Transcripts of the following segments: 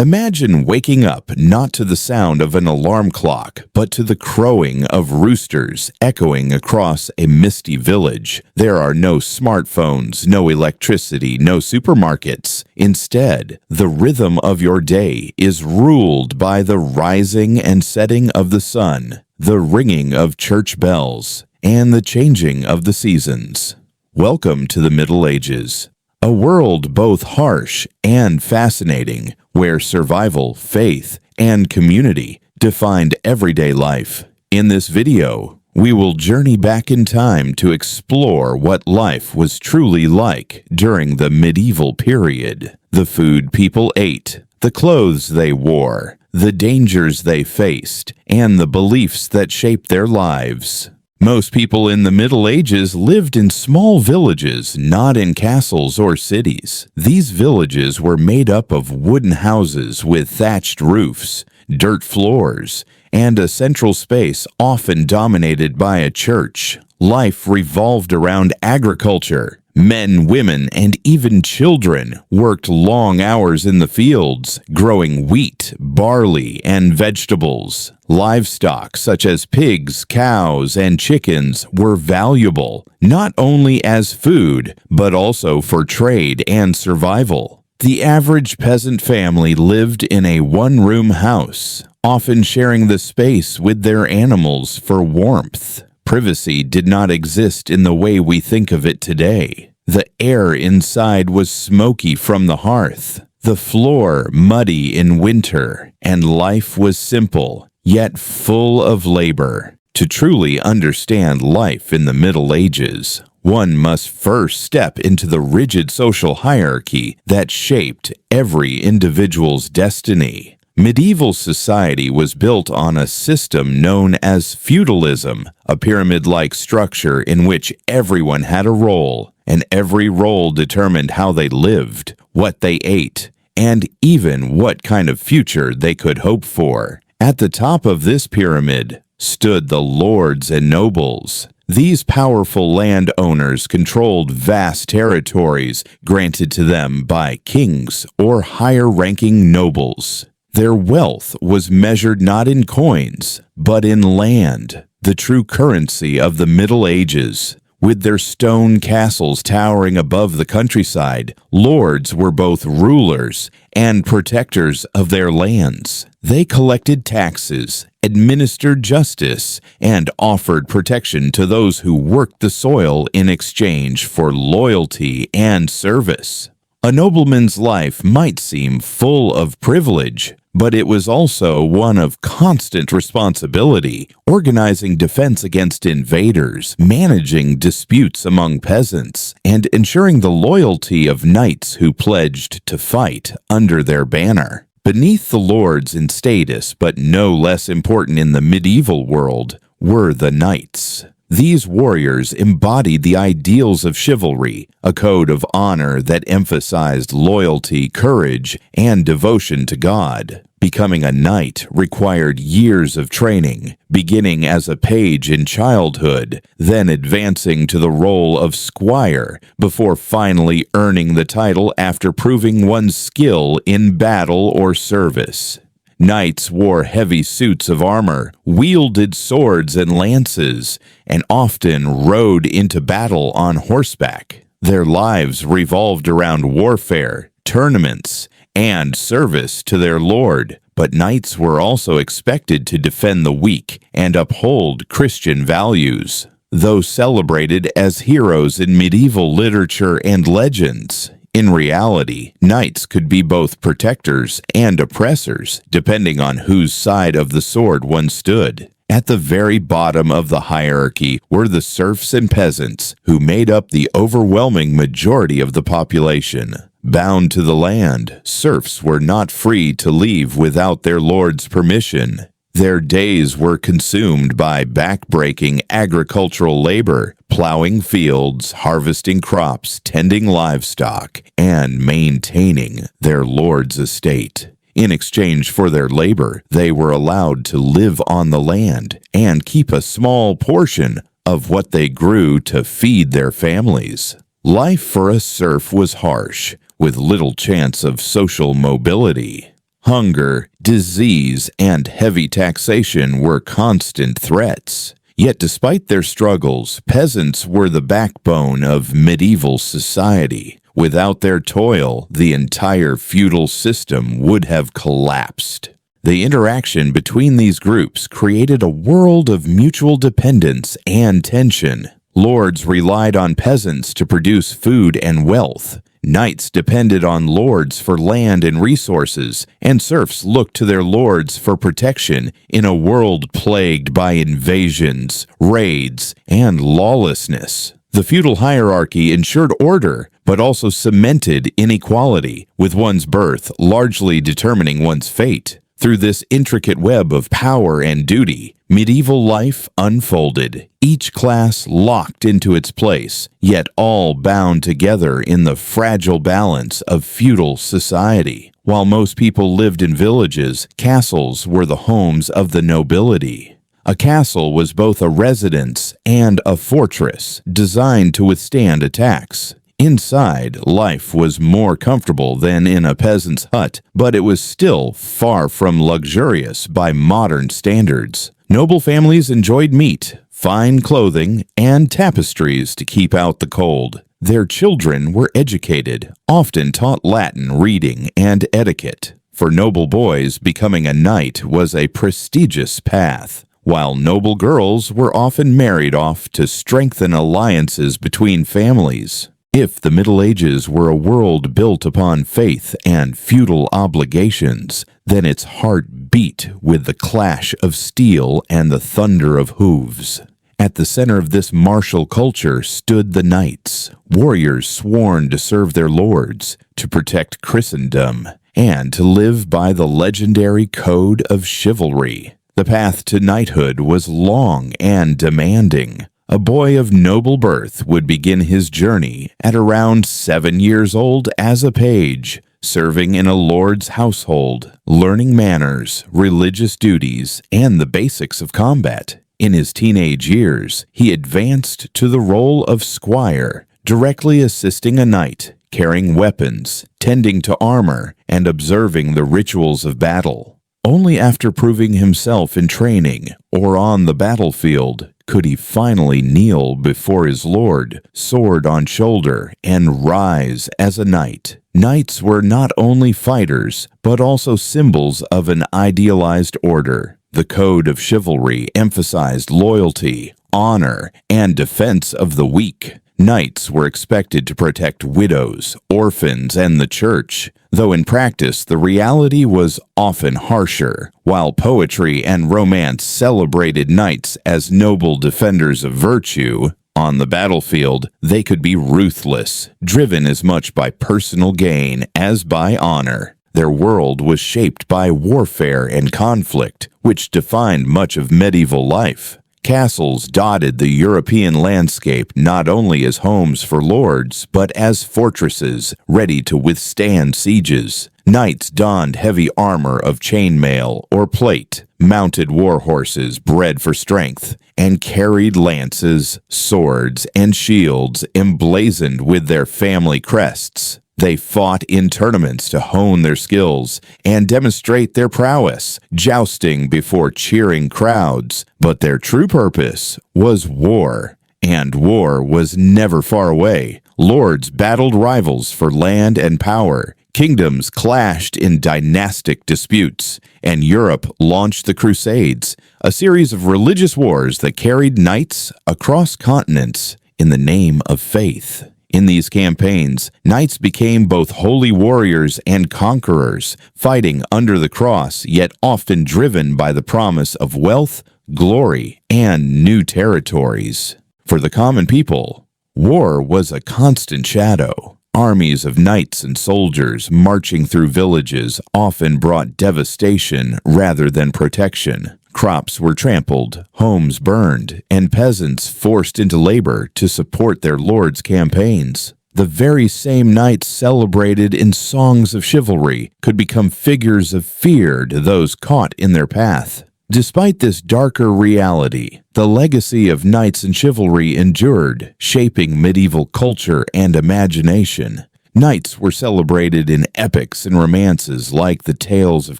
Imagine waking up not to the sound of an alarm clock, but to the crowing of roosters echoing across a misty village. There are no smartphones, no electricity, no supermarkets. Instead, the rhythm of your day is ruled by the rising and setting of the sun, the ringing of church bells, and the changing of the seasons. Welcome to the Middle Ages. A world both harsh and fascinating, where survival, faith, and community defined everyday life. In this video, we will journey back in time to explore what life was truly like during the medieval period. The food people ate, the clothes they wore, the dangers they faced, and the beliefs that shaped their lives. Most people in the Middle Ages lived in small villages, not in castles or cities. These villages were made up of wooden houses with thatched roofs, dirt floors, and a central space often dominated by a church. Life revolved around agriculture. Men, women, and even children worked long hours in the fields, growing wheat, barley, and vegetables. Livestock, such as pigs, cows, and chickens, were valuable, not only as food, but also for trade and survival. The average peasant family lived in a one-room house, often sharing the space with their animals for warmth. Privacy did not exist in the way we think of it today. The air inside was smoky from the hearth, the floor muddy in winter, and life was simple, yet full of labor. To truly understand life in the Middle Ages, one must first step into the rigid social hierarchy that shaped every individual's destiny. Medieval society was built on a system known as feudalism, a pyramid-like structure in which everyone had a role, and every role determined how they lived, what they ate, and even what kind of future they could hope for. At the top of this pyramid stood the lords and nobles. These powerful landowners controlled vast territories granted to them by kings or higher-ranking nobles. Their wealth was measured not in coins, but in land, the true currency of the Middle Ages. With their stone castles towering above the countryside, lords were both rulers and protectors of their lands. They collected taxes, administered justice, and offered protection to those who worked the soil in exchange for loyalty and service. A nobleman's life might seem full of privilege, but it was also one of constant responsibility, organizing defense against invaders, managing disputes among peasants, and ensuring the loyalty of knights who pledged to fight under their banner. Beneath the lords in status, but no less important in the medieval world, were the knights. These warriors embodied the ideals of chivalry, a code of honor that emphasized loyalty, courage, and devotion to God. Becoming a knight required years of training, beginning as a page in childhood, then advancing to the role of squire, before finally earning the title after proving one's skill in battle or service. Knights wore heavy suits of armor, wielded swords and lances, and often rode into battle on horseback. Their lives revolved around warfare, tournaments, and service to their lord, but knights were also expected to defend the weak and uphold Christian values. Though celebrated as heroes in medieval literature and legends, in reality, knights could be both protectors and oppressors, depending on whose side of the sword one stood. At the very bottom of the hierarchy were the serfs and peasants, who made up the overwhelming majority of the population. Bound to the land, serfs were not free to leave without their lord's permission. Their days were consumed by back-breaking agricultural labor, plowing fields, harvesting crops, tending livestock, and maintaining their lord's estate. In exchange for their labor, they were allowed to live on the land and keep a small portion of what they grew to feed their families. Life for a serf was harsh, with little chance of social mobility. hunger, disease, and heavy taxation were constant threats. Yet despite their struggles, peasants were the backbone of medieval society. Without their toil, the entire feudal system would have collapsed. The interaction between these groups created a world of mutual dependence and tension. Lords relied on peasants to produce food and wealth. Knights depended on lords for land and resources, and serfs looked to their lords for protection in a world plagued by invasions, raids, and lawlessness. The feudal hierarchy ensured order, but also cemented inequality, with one's birth largely determining one's fate. Through this intricate web of power and duty, medieval life unfolded, each class locked into its place, yet all bound together in the fragile balance of feudal society. While most people lived in villages, castles were the homes of the nobility. A castle was both a residence and a fortress, designed to withstand attacks. Inside, life was more comfortable than in a peasant's hut, but it was still far from luxurious by modern standards. Noble families enjoyed meat, fine clothing, and tapestries to keep out the cold. Their children were educated, often taught Latin, reading, and etiquette. For noble boys, becoming a knight was a prestigious path, while noble girls were often married off to strengthen alliances between families. If the Middle Ages were a world built upon faith and feudal obligations, then its heart beat with the clash of steel and the thunder of hooves. At the center of this martial culture stood the knights, warriors sworn to serve their lords, to protect Christendom, and to live by the legendary code of chivalry. The path to knighthood was long and demanding. A boy of noble birth would begin his journey at around 7 years old as a page, serving in a lord's household, learning manners, religious duties, and the basics of combat. In his teenage years, he advanced to the role of squire, directly assisting a knight, carrying weapons, tending to armor, and observing the rituals of battle. Only after proving himself in training or on the battlefield could he finally kneel before his lord, sword on shoulder, and rise as a knight. Knights were not only fighters, but also symbols of an idealized order. The code of chivalry emphasized loyalty, honor, and defense of the weak. Knights were expected to protect widows, orphans, and the church, though in practice the reality was often harsher. While poetry and romance celebrated knights as noble defenders of virtue, on the battlefield they could be ruthless, driven as much by personal gain as by honor. Their world was shaped by warfare and conflict, which defined much of medieval life. Castles dotted the European landscape not only as homes for lords, but as fortresses ready to withstand sieges. Knights donned heavy armor of chainmail or plate, mounted war horses bred for strength, and carried lances, swords, and shields emblazoned with their family crests. They fought in tournaments to hone their skills and demonstrate their prowess, jousting before cheering crowds. But their true purpose was war, and war was never far away. Lords battled rivals for land and power. Kingdoms clashed in dynastic disputes, and Europe launched the Crusades, a series of religious wars that carried knights across continents in the name of faith. In these campaigns, knights became both holy warriors and conquerors, fighting under the cross, yet often driven by the promise of wealth, glory, and new territories. For the common people, war was a constant shadow. Armies of knights and soldiers marching through villages often brought devastation rather than protection. Crops were trampled, homes burned, and peasants forced into labor to support their lords' campaigns. The very same knights celebrated in songs of chivalry could become figures of fear to those caught in their path. Despite this darker reality, the legacy of knights and chivalry endured, shaping medieval culture and imagination. Knights were celebrated in epics and romances like the tales of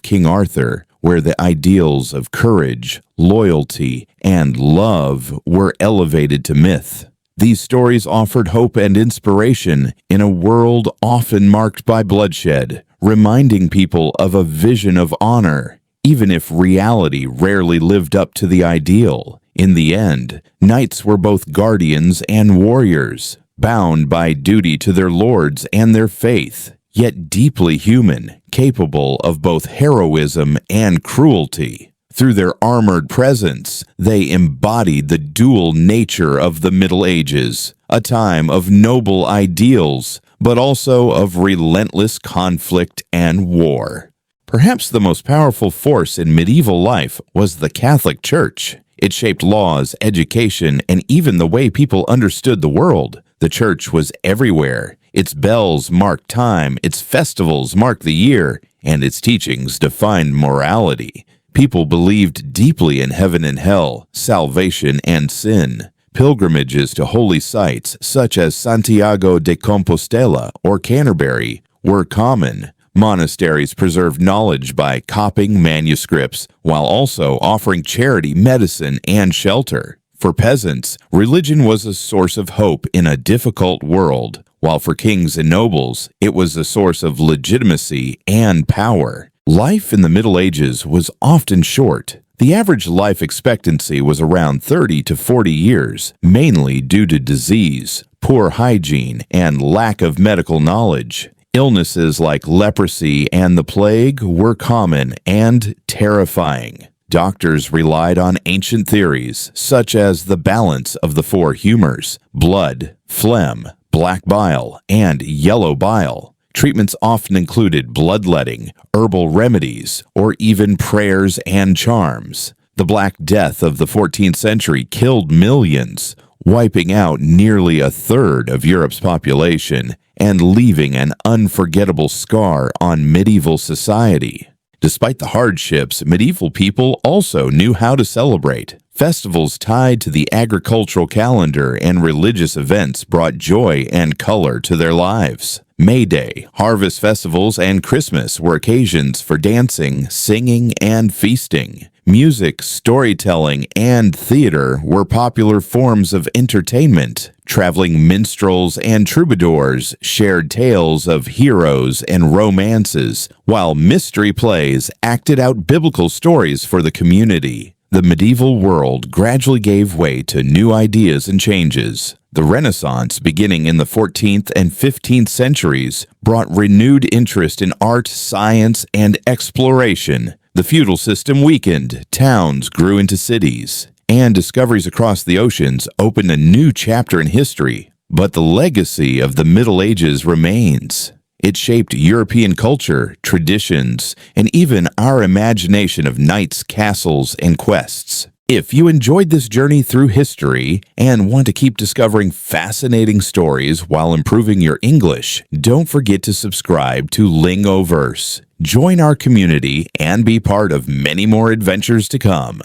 King Arthur, where the ideals of courage, loyalty, and love were elevated to myth. These stories offered hope and inspiration in a world often marked by bloodshed, reminding people of a vision of honor, even if reality rarely lived up to the ideal. In the end, knights were both guardians and warriors, bound by duty to their lords and their faith, yet deeply human, capable of both heroism and cruelty. Through their armored presence, they embodied the dual nature of the Middle Ages, a time of noble ideals, but also of relentless conflict and war. Perhaps the most powerful force in medieval life was the Catholic Church. It shaped laws, education, and even the way people understood the world. The church was everywhere. Its bells marked time, its festivals marked the year, and its teachings defined morality. People believed deeply in heaven and hell, salvation and sin. Pilgrimages to holy sites, such as Santiago de Compostela or Canterbury, were common. Monasteries preserved knowledge by copying manuscripts, while also offering charity, medicine, and shelter. For peasants, religion was a source of hope in a difficult world, while for kings and nobles, it was a source of legitimacy and power. Life in the Middle Ages was often short. The average life expectancy was around 30 to 40 years, mainly due to disease, poor hygiene, and lack of medical knowledge. Illnesses like leprosy and the plague were common and terrifying. Doctors relied on ancient theories, such as the balance of the four humors: blood, phlegm, black bile, and yellow bile. Treatments often included bloodletting, herbal remedies, or even prayers and charms. The Black Death of the 14th century killed millions, wiping out nearly a third of Europe's population and leaving an unforgettable scar on medieval society. Despite the hardships, medieval people also knew how to celebrate. Festivals tied to the agricultural calendar and religious events brought joy and color to their lives. May Day, harvest festivals, and Christmas were occasions for dancing, singing, and feasting. Music, storytelling, and theater were popular forms of entertainment. Traveling minstrels and troubadours shared tales of heroes and romances, while mystery plays acted out biblical stories for the community. The medieval world gradually gave way to new ideas and changes. The Renaissance, beginning in the 14th and 15th centuries, brought renewed interest in art, science, and exploration. The feudal system weakened, towns grew into cities, and discoveries across the oceans opened a new chapter in history. But the legacy of the Middle Ages remains. It shaped European culture, traditions, and even our imagination of knights, castles, and quests. If you enjoyed this journey through history and want to keep discovering fascinating stories while improving your English, don't forget to subscribe to Lingoverse. Join our community and be part of many more adventures to come.